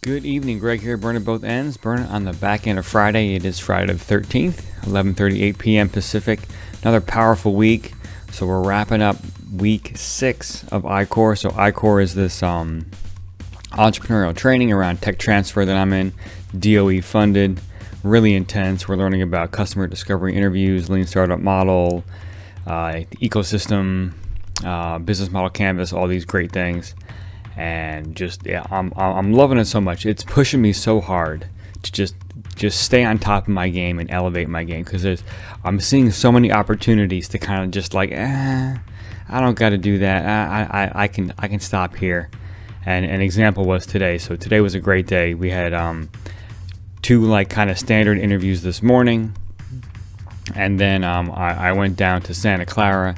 Good evening, Greg here, burning both ends, burning on the back end of Friday. It is Friday the 13th, 11:38 p.m. Pacific. Another powerful week. So we're wrapping up week 6 of iCore. So iCore is this entrepreneurial training around tech transfer that I'm in, DOE funded, really intense. We're learning about customer discovery interviews, lean startup model, ecosystem, business model canvas, all these great things. And I'm loving it so much. It's pushing me so hard to just stay on top of my game and elevate my game, because I'm seeing so many opportunities to kind of just like, I don't got to do that. I can stop here. And an example was today. So today was a great day. We had 2 like kind of standard interviews this morning, and then I went down to Santa Clara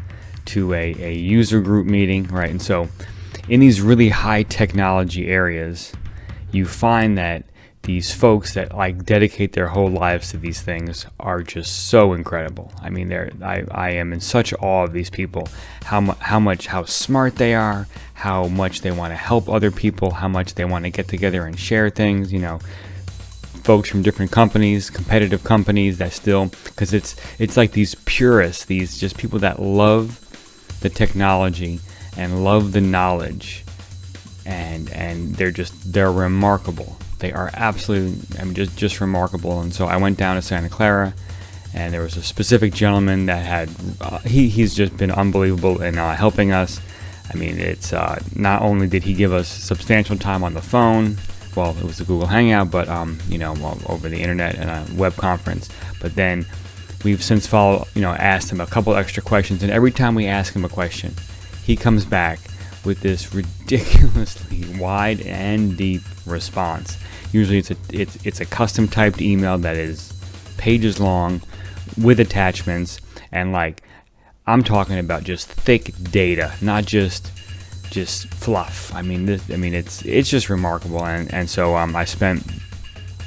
to a user group meeting, right? And so in these really high technology areas, you find that these folks that like dedicate their whole lives to these things are just so incredible. I mean, I am in such awe of these people, how smart they are, how much they want to help other people, how much they want to get together and share things. You know, folks from different companies, competitive companies that still, because it's like these purists, these just people that love the technology and love the knowledge, and they're remarkable. They are absolutely, just remarkable. And so I went down to Santa Clara, and there was a specific gentleman that had he's just been unbelievable in helping us. I mean, it's not only did he give us substantial time on the phone, well, it was a Google Hangout, but over the internet and a web conference, but then we've since asked him a couple extra questions, and every time we ask him a question, he comes back with this ridiculously wide and deep response. Usually it's a custom typed email that is pages long with attachments, and like I'm talking about just thick data, not just fluff. It's just remarkable. And so I spent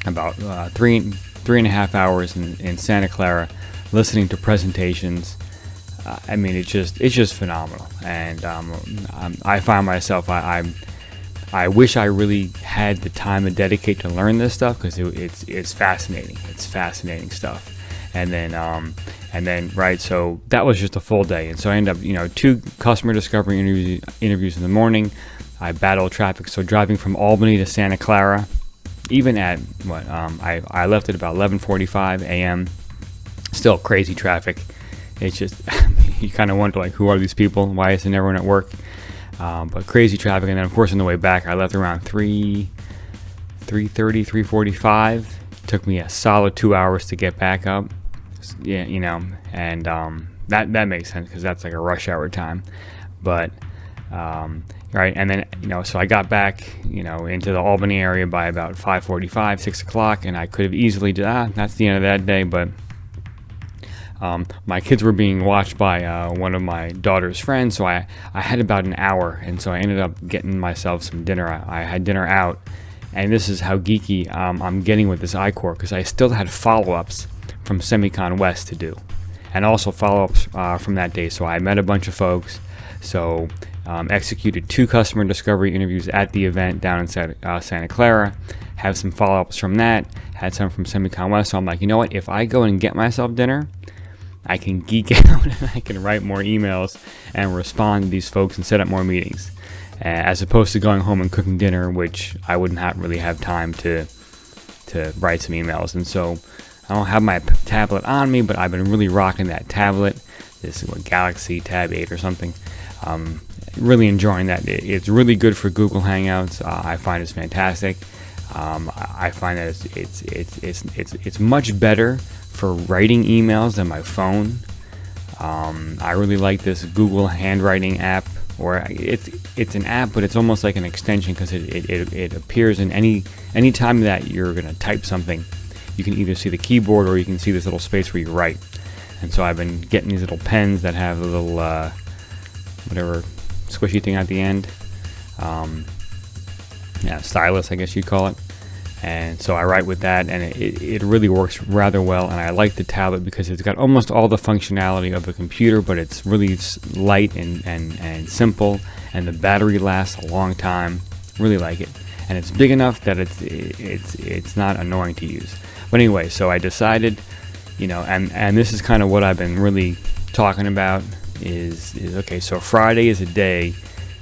about three and a half hours in Santa Clara listening to presentations. It's just phenomenal, and I find myself I wish I really had the time to dedicate to learn this stuff, because it's fascinating. It's fascinating stuff. And then right, so that was just a full day, and so I ended up 2 customer discovery interviews in the morning. I battled traffic, so driving from Albany to Santa Clara, even at I left at about 11:45 a.m. Still crazy traffic. It's just, you kind of wonder, like, who are these people? Why isn't everyone at work? But crazy traffic. And then, of course, on the way back, I left around 3:30, 3:45. Took me a solid 2 hours to get back up. Yeah, and that makes sense, because that's like a rush hour time. But, right, and then, so I got back, into the Albany area by about 5:45, 6 o'clock, and I could have easily that's the end of that day, but my kids were being watched by one of my daughter's friends, so I had about an hour, and so I ended up getting myself some dinner. I had dinner out, and this is how geeky I'm getting with this iCore, because I still had follow-ups from Semicon West to do, and also follow-ups from that day. So I met a bunch of folks, so executed 2 customer discovery interviews at the event down in Santa Clara, have some follow-ups from that, had some from Semicon West. So I'm like, you know what, if I go and get myself dinner, I can geek out and I can write more emails and respond to these folks and set up more meetings, as opposed to going home and cooking dinner, which I wouldn't really have time to write some emails. And so I don't have my tablet on me, but I've been really rocking that tablet. This is Galaxy Tab 8 or something. Really enjoying that. It's really good for Google Hangouts. I find it's fantastic. I find that it's much better for writing emails than my phone. I really like this Google handwriting app, or it's an app, but it's almost like an extension, because it appears in any time that you're going to type something. You can either see the keyboard, or you can see this little space where you write. And so I've been getting these little pens that have a little whatever squishy thing at the end. Stylus, I guess you'd call it. And so I write with that, and it really works rather well. And I like the tablet because it's got almost all the functionality of a computer, but it's really light and simple, and the battery lasts a long time. really like it, and it's big enough that it's not annoying to use. But anyway, so I decided, and this is kind of what I've been really talking about is okay. So Friday is a day.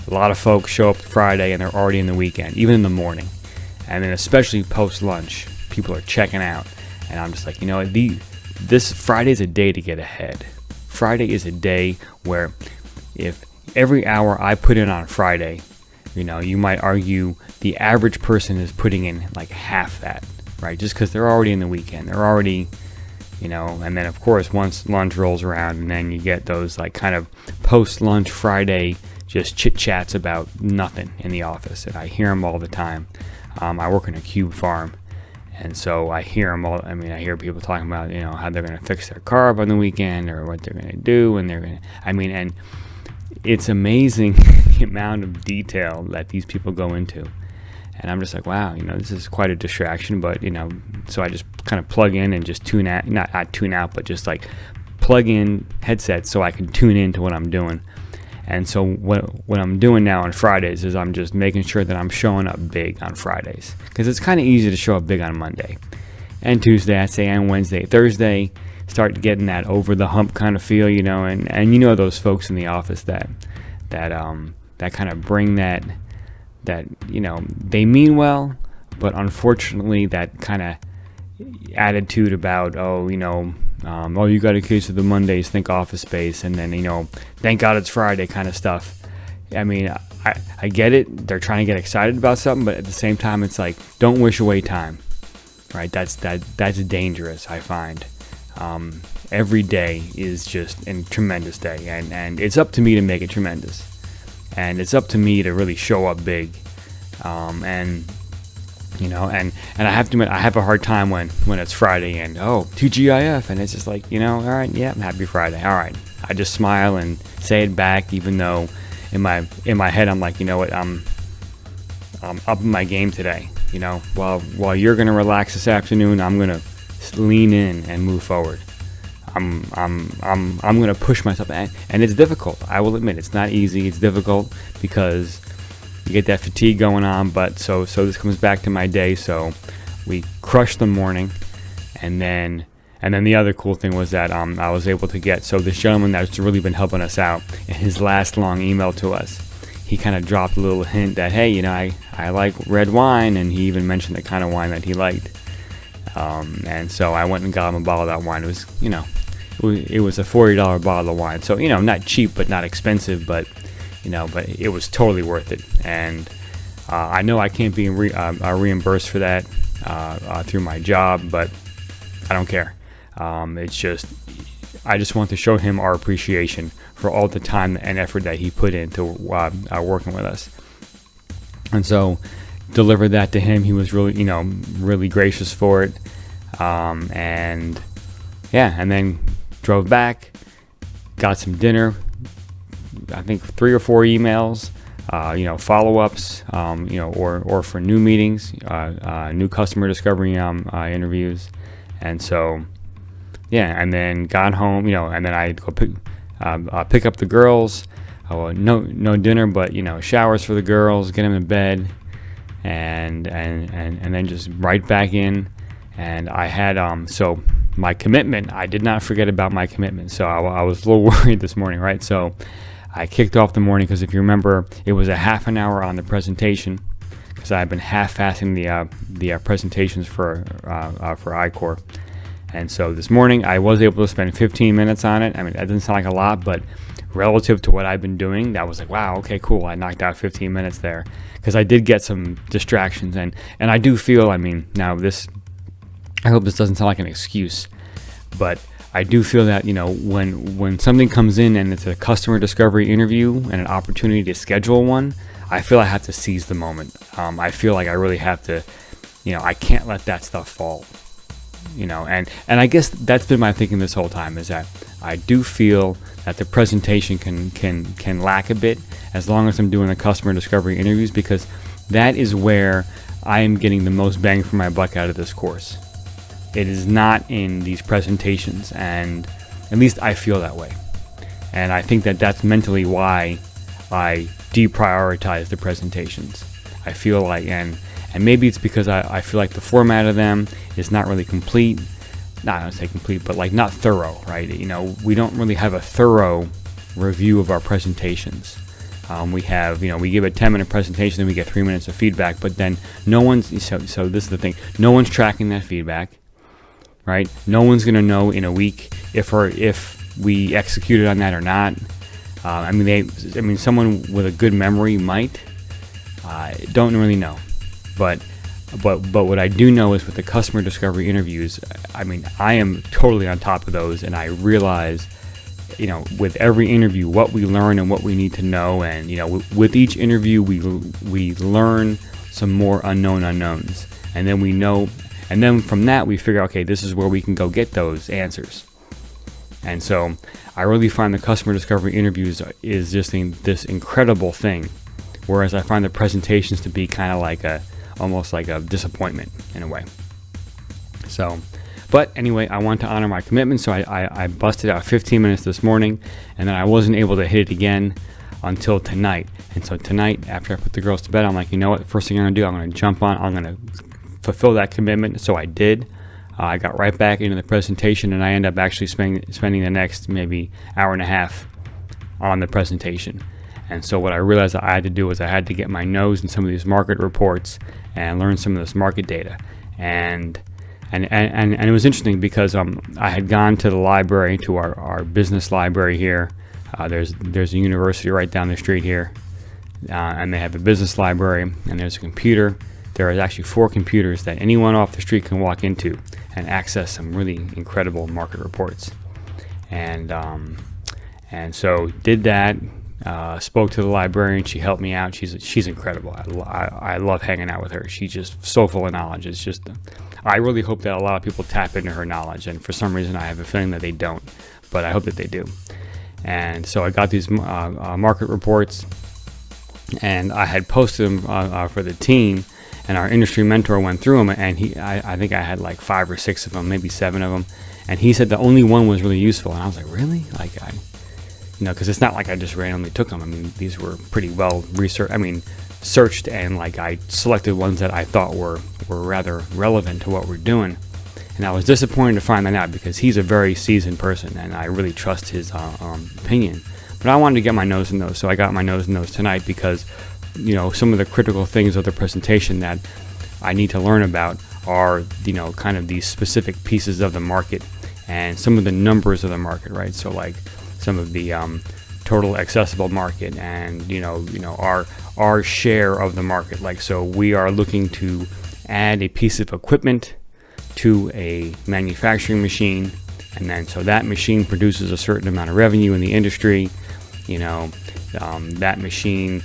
A lot of folks show up Friday and they're already in the weekend, even in the morning, and then especially post lunch, people are checking out, and I'm just like, this Friday is a day to get ahead. Friday is a day where if every hour I put in on Friday, you might argue the average person is putting in like half that, right? Just because they're already in the weekend, they're already, and then of course once lunch rolls around, and then you get those like kind of post lunch Friday just chit chats about nothing in the office, and I hear them all the time. I work in a cube farm, and so I hear them all. I hear people talking about how they're going to fix their car up on the weekend, or what they're going to do, and and it's amazing the amount of detail that these people go into, and I'm just like, wow, this is quite a distraction. But so I just kind of plug in and just tune out, not tune out, but just like plug in headsets so I can tune into what I'm doing. And so what I'm doing now on Fridays is I'm just making sure that I'm showing up big on Fridays, because it's kind of easy to show up big on Monday and Tuesday, I'd say, and Wednesday. Thursday, start getting that over the hump kind of feel, and those folks in the office that kind of bring that they mean well, but unfortunately that kind of attitude about, you got a case of the Mondays, think Office Space, and then, thank God it's Friday kind of stuff. I get it. They're trying to get excited about something, but at the same time, it's like, don't wish away time, right? That's dangerous, I find. Every day is just a tremendous day, and it's up to me to make it tremendous. And it's up to me to really show up big. And I have to admit, I have a hard time when it's Friday and TGIF, and it's just like, all right, yeah, happy Friday, all right. I just smile and say it back, even though in my head I'm like, I'm up in my game today. While you're gonna relax this afternoon, I'm gonna lean in and move forward. I'm gonna push myself, and it's difficult. I will admit, it's not easy. It's difficult because you get that fatigue going on, but so this comes back to my day. So we crushed the morning, and then the other cool thing was that I was able to get, so this gentleman that's really been helping us out, in his last long email to us, he kind of dropped a little hint that, hey, I like red wine, and he even mentioned the kind of wine that he liked. And so I went and got him a bottle of that wine. It was, it was a $40 bottle of wine, so not cheap but not expensive, but but it was totally worth it. And I know I can't be reimbursed for that through my job, but I don't care. It's just, I just want to show him our appreciation for all the time and effort that he put into working with us. And so delivered that to him. He was really, really gracious for it. And then drove back, got some dinner, I think 3 or 4 emails, follow-ups, or for new meetings, new customer discovery interviews. And so, and then got home, and then I go pick up the girls. No dinner, but showers for the girls, get them in bed, and then just right back in. And I had so my commitment. I did not forget about my commitment. So I was a little worried this morning, right? So I kicked off the morning because if you remember, it was a half an hour on the presentation, because I've been half-assing the presentations for iCore. And so this morning I was able to spend 15 minutes on it. I mean, that doesn't sound like a lot, but relative to what I've been doing, that was like, wow, okay, cool. I knocked out 15 minutes there, because I did get some distractions, and I do feel, now this, I hope this doesn't sound like an excuse, but I do feel that, when something comes in and it's a customer discovery interview and an opportunity to schedule one, I feel I have to seize the moment. I feel like I really have to, I can't let that stuff fall. And I guess that's been my thinking this whole time, is that I do feel that the presentation can lack a bit as long as I'm doing the customer discovery interviews, because that is where I am getting the most bang for my buck out of this course. It is not in these presentations, and at least I feel that way. And I think that that's mentally why I deprioritize the presentations. I feel like, and maybe it's because I feel like the format of them is not really complete. Not I don't say complete, but like not thorough, right? We don't really have a thorough review of our presentations. We have, we give a 10-minute presentation, then we get 3 minutes of feedback, but then no one's, so this is the thing, no one's tracking that feedback, right? No one's going to know in a week if we executed on that or not. Someone with a good memory might, don't really know, but what I do know is with the customer discovery interviews, I am totally on top of those, and I realize, with every interview, what we learn and what we need to know, and with each interview, we learn some more unknown unknowns, and then we know, and then from that we figure, okay, this is where we can go get those answers. And so I really find the customer discovery interviews is just this incredible thing, whereas I find the presentations to be kind of like almost like a disappointment in a way. So, but anyway, I want to honor my commitment, so I busted out 15 minutes this morning, and then I wasn't able to hit it again until tonight. And so tonight, after I put the girls to bed, I'm like, you know what, first thing I'm going to do, I'm going to jump on, I'm going to fulfill that commitment. So I did. I got right back into the presentation, and I ended up actually spending the next maybe hour and a half on the presentation. And so what I realized I had to do was I had to get my nose in some of these market reports and learn some of this market data. And it was interesting because I had gone to the library, to our business library here. There's a university right down the street here, and they have a business library, and there's a computer. There are actually 4 computers that anyone off the street can walk into and access some really incredible market reports. And so did that. Spoke to the librarian. She helped me out. She's incredible. I love hanging out with her. She's just so full of knowledge. It's just, I really hope that a lot of people tap into her knowledge, and for some reason I have a feeling that they don't, but I hope that they do. And so I got these market reports, and I had posted them for the team, and our industry mentor went through them, and I think I had like 5 or 6 of them, maybe 7 of them, and he said the only one was really useful, and I was like, really? Because it's not like I just randomly took them. These were pretty well searched, and like I selected ones that I thought were rather relevant to what we're doing. And I was disappointed to find that out because he's a very seasoned person, and I really trust his opinion. But I wanted to get my nose in those, so I got my nose in those tonight because, some of the critical things of the presentation that I need to learn about are, kind of these specific pieces of the market and some of the numbers of the market, right? So like some of the total accessible market and our share of the market. Like, so we are looking to add a piece of equipment to a manufacturing machine, and then so that machine produces a certain amount of revenue in the industry. That machine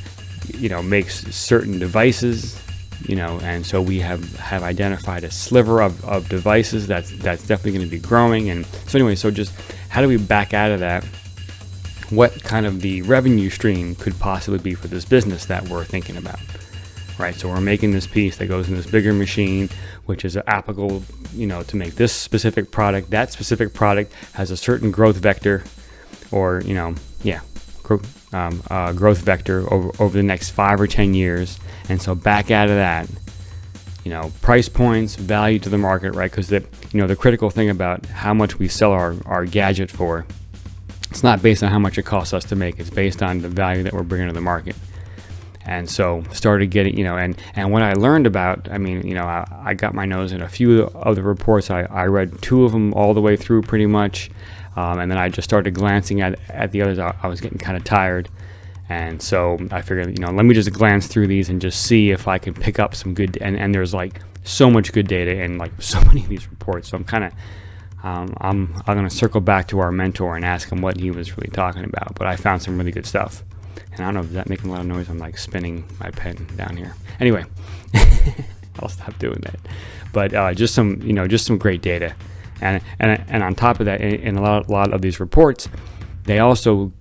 makes certain devices, and so we have identified a sliver of devices that's definitely going to be growing. And so anyway, so just how do we back out of that? What kind of the revenue stream could possibly be for this business that we're thinking about, right? So we're making this piece that goes in this bigger machine, which is applicable, to make this specific product. That specific product has a certain growth vector, or growth vector over the next 5 or 10 years. And so back out of that, price points, value to the market, right? Because the critical thing about how much we sell our gadget for, it's not based on how much it costs us to make. It's based on the value that we're bringing to the market. And so started getting, and what I learned about, I got my nose in a few of the reports. I read 2 of them all the way through pretty much. And then I just started glancing at the others. I was getting kind of tired. And so I figured, let me just glance through these and just see if I can pick up some good, and there's like so much good data and like so many of these reports. So I'm kind of, I'm going to circle back to our mentor and ask him what he was really talking about. But I found some really good stuff. And I don't know, is that making a lot of noise? I'm like spinning my pen down here. Anyway, I'll stop doing that. But just some great data. And on top of that, in a lot of these reports, they also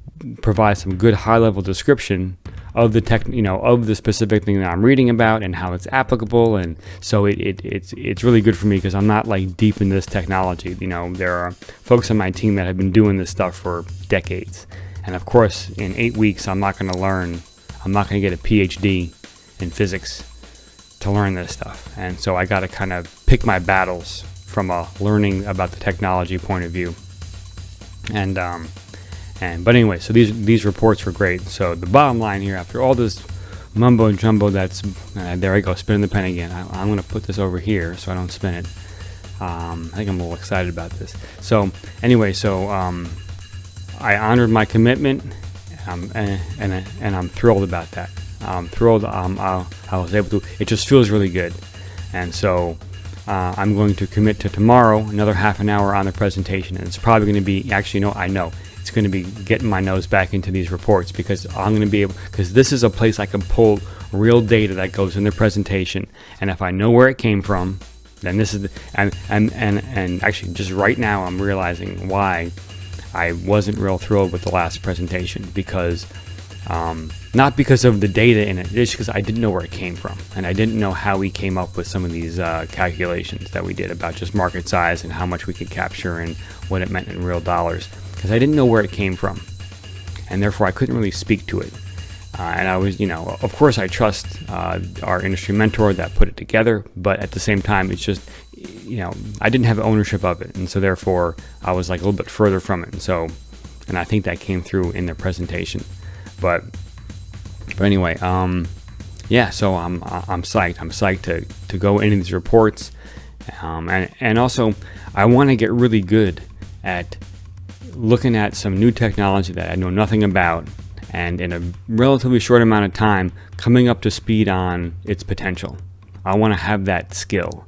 provide some good high-level description of the of the specific thing that I'm reading about and how it's applicable. And so it's really good for me because I'm not like deep in this technology. There are folks on my team that have been doing this stuff for decades. And of course, in 8 weeks, I'm not going to get a PhD in physics to learn this stuff. And so I got to kind of pick my battles from a learning about the technology point of view. But anyway, so these reports were great. So the bottom line here, after all this mumbo jumbo, that's there I go, spinning the pen again. I'm going to put this over here so I don't spin it. I think I'm a little excited about this. So anyway, I honored my commitment, and I'm thrilled about that. I'm thrilled. I was able to. It just feels really good, and so I'm going to commit to tomorrow another half an hour on the presentation, and it's probably going to be I know it's going to be getting my nose back into these reports, because I'm going to be able, because this is a place I can pull real data that goes in the presentation, and if I know where it came from, then this is and actually just right now I'm realizing why I wasn't real thrilled with the last presentation, because not because of the data in it, just because I didn't know where it came from, and I didn't know how we came up with some of these calculations that we did about just market size and how much we could capture and what it meant in real dollars, because I didn't know where it came from, and therefore I couldn't really speak to it. And I was, of course I trust our industry mentor that put it together, but at the same time, it's just, I didn't have ownership of it, and so therefore I was like a little bit further from it, and I think that came through in the presentation. But anyway, so I'm psyched. I'm psyched to go into these reports, and also I want to get really good at looking at some new technology that I know nothing about, and in a relatively short amount of time, coming up to speed on its potential. I want to have that skill,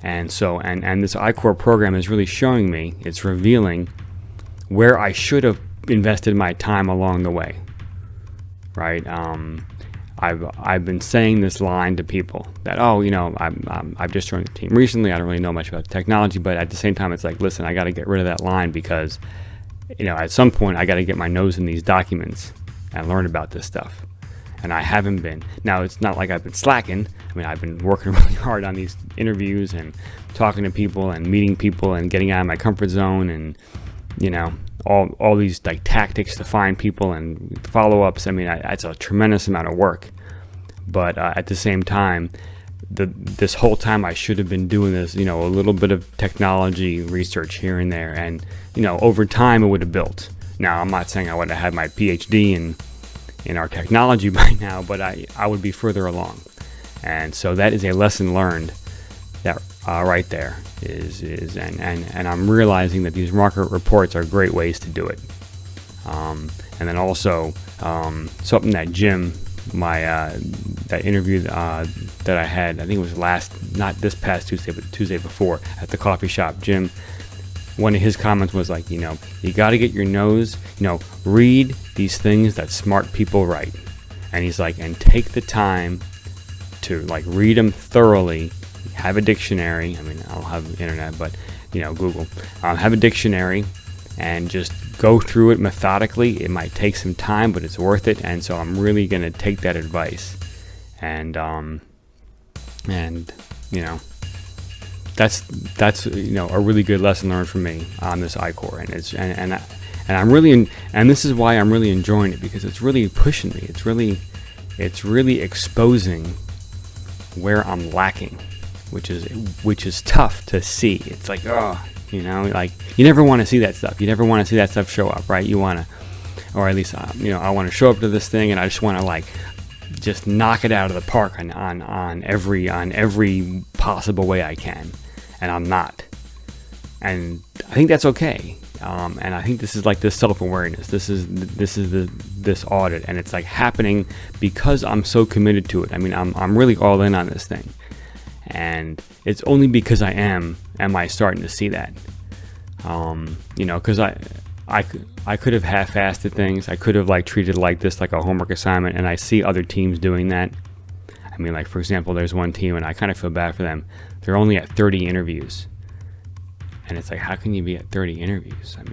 and so and this iCore program is really showing me. It's revealing where I should have invested my time along the way. Right, I've been saying this line to people that I've just joined the team recently. I don't really know much about the technology, but at the same time, it's like, listen, I got to get rid of that line, because at some point I got to get my nose in these documents and learn about this stuff, and I haven't been. Now, it's not like I've been slacking. I mean, I've been working really hard on these interviews and talking to people and meeting people and getting out of my comfort zone, and all these like tactics to find people and follow-ups. I mean, it's a tremendous amount of work, but at the same time, this whole time I should have been doing this, a little bit of technology research here and there, and over time it would have built. Now, I'm not saying I would have had my PhD in our technology by now, but I would be further along, and so that is a lesson learned. That right there is and I'm realizing that these market reports are great ways to do it. And then also something that Jim, that interview that I had, I think it was not this past Tuesday, but the Tuesday before at the coffee shop. Jim, one of his comments was like, you got to get your nose, read these things that smart people write, and he's like, and take the time to like read them thoroughly. Have a dictionary. I mean, I don't have the internet, but Google. Have a dictionary and just go through it methodically. It might take some time, but it's worth it. And so I'm really going to take that advice. And that's a really good lesson learned from me on this iCore, and I'm really and this is why I'm really enjoying it, because it's really pushing me. It's really exposing where I'm lacking, which is tough to see. It's like, like you never want to see that stuff. You never want to see that stuff show up, right? You want to, or at least I want to show up to this thing, and I just want to like just knock it out of the park on every possible way I can, and I'm not. And I think that's okay. And I think this is like this self-awareness. This is this audit, and it's like happening because I'm so committed to it. I mean, I'm really all in on this thing. And it's only because I am I starting to see that, because I could have half-assed things. I could have like treated like this like a homework assignment, and I see other teams doing that. I mean, like for example, there's one team, and I kind of feel bad for them. They're only at 30 interviews, and it's like, how can you be at 30 interviews? I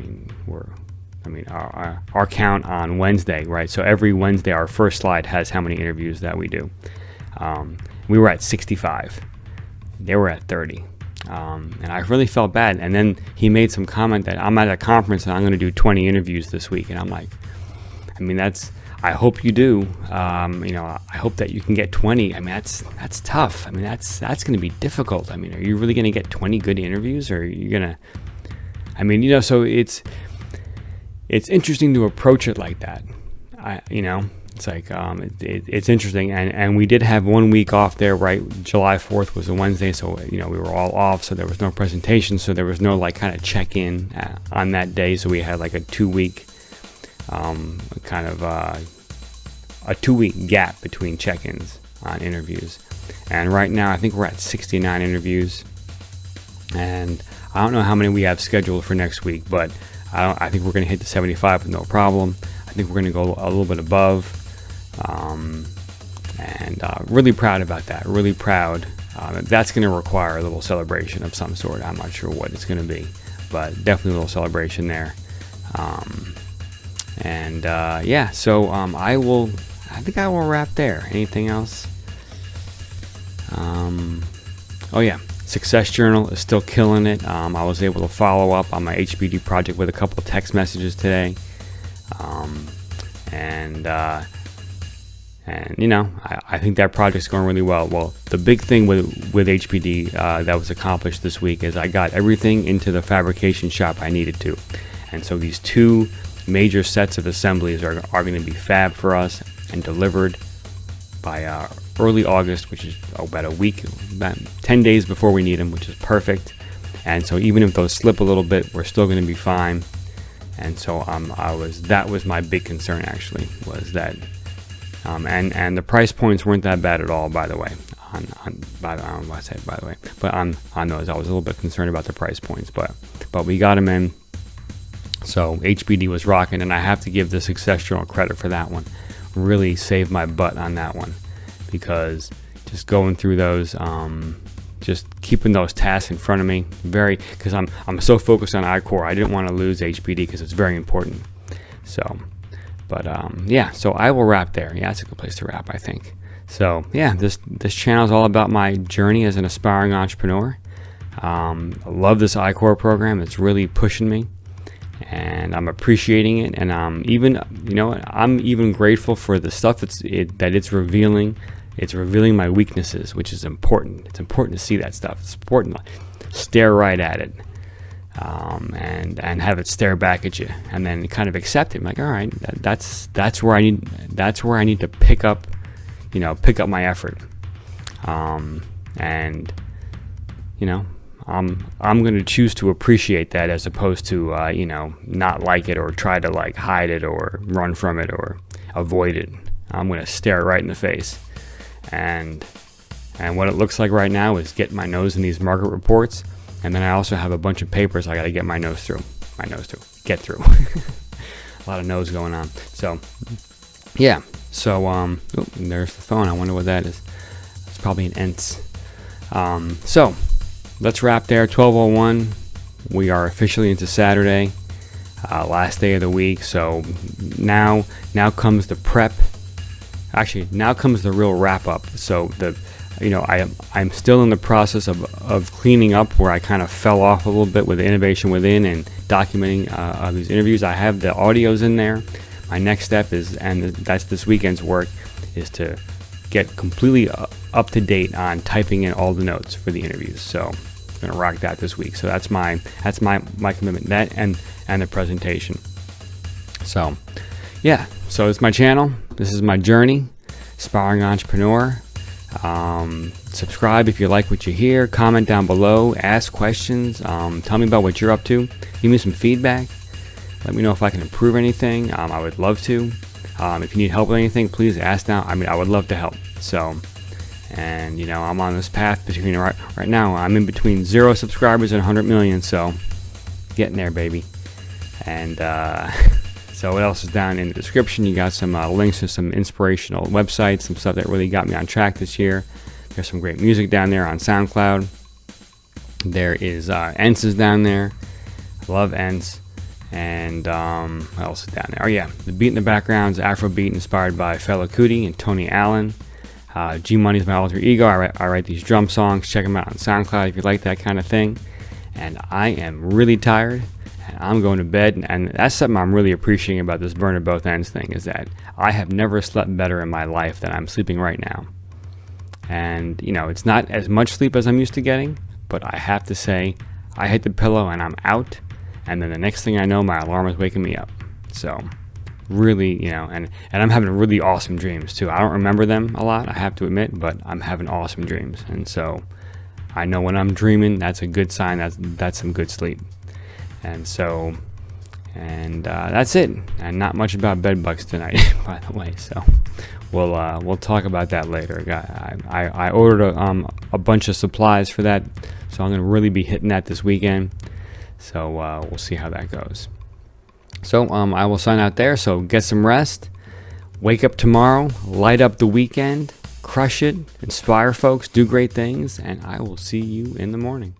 mean, our count on Wednesday, right? So every Wednesday, our first slide has how many interviews that we do. We were at 65. They were at 30. And I really felt bad. And then he made some comment that I'm at a conference and I'm going to do 20 interviews this week. And I'm like, I mean, I hope you do. I hope that you can get 20. I mean, that's tough. I mean, that's going to be difficult. I mean, are you really going to get 20 good interviews, or are you going to? I mean, so it's interesting to approach it like that. It's like it's interesting, and we did have 1 week off there, right? July 4th was a Wednesday, so we were all off, so there was no presentation, so there was no like kind of check-in on that day, so we had like a 2-week kind of a 2-week gap between check-ins on interviews. And right now I think we're at 69 interviews, and I don't know how many we have scheduled for next week, but I think we're going to hit the 75 with no problem. I think we're going to go a little bit above, and really proud about that. Really proud. That's going to require a little celebration of some sort. I'm not sure what it's going to be, but definitely a little celebration there. So I think I will wrap there. Anything else? Success Journal is still killing it. I was able to follow up on my HBD project with a couple of text messages today. I think that project's going really well. Well, the big thing with HBD that was accomplished this week is I got everything into the fabrication shop I needed to. And so these 2 major sets of assemblies are going to be fab for us and delivered by early August, which is about a week, about 10 days before we need them, which is perfect. And so even if those slip a little bit, we're still going to be fine. And so that was my big concern, actually, was that and the price points weren't that bad at all, by the way. I don't know what I said, by the way, but on those I was a little bit concerned about the price points, but we got them in. So HBD was rocking, and I have to give the Success Journal credit for that one. Really saved my butt on that one, because just going through those, just keeping those tasks in front of me, because I'm so focused on iCore, I didn't want to lose HBD because it's very important. So, so I will wrap there. Yeah, it's a good place to wrap, I think. So yeah, this channel is all about my journey as an aspiring entrepreneur. I love this iCore program. It's really pushing me, and I'm appreciating it. And I'm even grateful for the stuff that it's revealing. It's revealing my weaknesses, which is important. It's important to see that stuff. It's important to stare right at it, and have it stare back at you, and then kind of accept it. I'm like, all right, that's where I need to pick up my effort. I'm going to choose to appreciate that, as opposed to not like it or try to like hide it or run from it or avoid it. I'm going to stare it right in the face. And what it looks like right now is get my nose in these market reports, and then I also have a bunch of papers I got to get my nose through. Get through. A lot of nose going on. So yeah. So there's the phone. I wonder what that is. It's probably an ENTS. So let's wrap there. 12:01. We are officially into Saturday, last day of the week. So now comes the prep. Actually, now comes the real wrap up. So I'm still in the process of cleaning up where I kind of fell off a little bit with the Innovation Within and documenting these interviews. I have the audios in there. My next step is, and that's this weekend's work, is to get completely up to date on typing in all the notes for the interviews. So I'm gonna rock that this week. So that's my commitment. That and the presentation. So yeah. So it's my channel. This is my journey, aspiring entrepreneur. Subscribe if you like what you hear. Comment down below. Ask questions. Tell me about what you're up to. Give me some feedback. Let me know if I can improve anything. I would love to. If you need help with anything, please ask now. I would love to help. So, and I'm on this path between right now. I'm in between 0 subscribers and 100 million. So, getting there, baby. And so what else is down in the description? You got some links to some inspirational websites, some stuff that really got me on track this year. There's some great music down there on SoundCloud. There is ENTS is down there. I love ENTS. And what else is down there? Oh yeah, the beat in the background is Afrobeat inspired by Fela Kuti and Tony Allen. G Money is my alter ego. I write these drum songs. Check them out on SoundCloud if you like that kind of thing. And I am really tired, and I'm going to bed. And that's something I'm really appreciating about this burn at both ends thing, is that I have never slept better in my life than I'm sleeping right now. And, it's not as much sleep as I'm used to getting, but I have to say, I hit the pillow and I'm out. And then the next thing I know, my alarm is waking me up. So really, and I'm having really awesome dreams too. I don't remember them a lot, I have to admit, but I'm having awesome dreams. And so I know when I'm dreaming, that's a good sign. That's some good sleep. And so, that's it. And not much about bed bugs tonight, by the way. So we'll talk about that later. I ordered a bunch of supplies for that, so I'm gonna really be hitting that this weekend. So we'll see how that goes. So I will sign out there. So get some rest. Wake up tomorrow. Light up the weekend. Crush it. Inspire folks. Do great things. And I will see you in the morning.